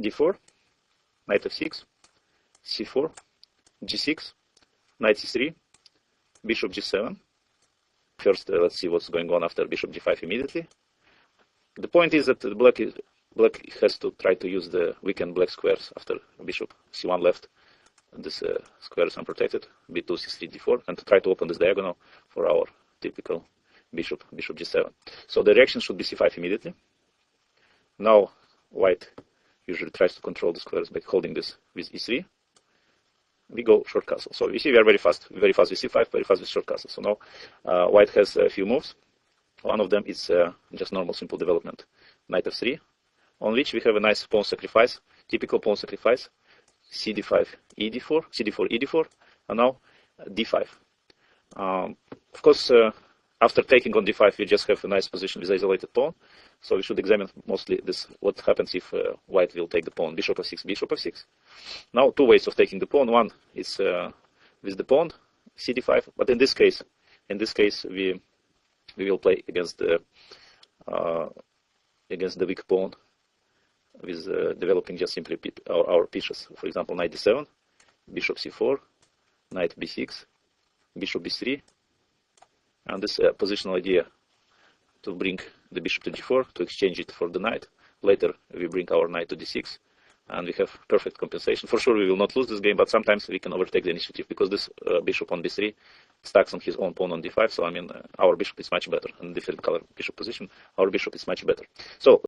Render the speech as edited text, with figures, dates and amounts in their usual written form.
d4, knight f6, c4, g6, knight c3, bishop g7. First, let's see what's going on after bishop g5 immediately. The point is that black has to try to use the weakened black squares after bishop c1 left. This square is unprotected, b2, c3, d4, and to try to open this diagonal for our typical bishop g7. So the reaction should be c5 immediately. Now white usually tries to control the squares by holding this with e3. We go short castle. So we see we are very fast with c5, very fast with short castle. So now white has a few moves. One of them is just normal simple development, knight f3, on which we have a nice pawn sacrifice, typical pawn sacrifice, cd5, ed4, cd4, ed4, and now d5. Of course, after taking on d5, we just have a nice position with isolated pawn. So we should examine mostly this: what happens if white will take the pawn, bishop f6, bishop f6. Now, two ways of taking the pawn. One is with the pawn, cd5, but in this case we will play against the weak pawn with developing just simply our pieces. For example, knight d7, bishop c4, knight b6, bishop b3, and this positional idea to bring the bishop to g4 to exchange it for the knight. Later we bring our knight to d6, and we have perfect compensation. For sure we will not lose this game, but sometimes we can overtake the initiative because this bishop on b3 stacks on his own pawn on d5. So I mean, our bishop is much better. In different color bishop position, our bishop is much better. So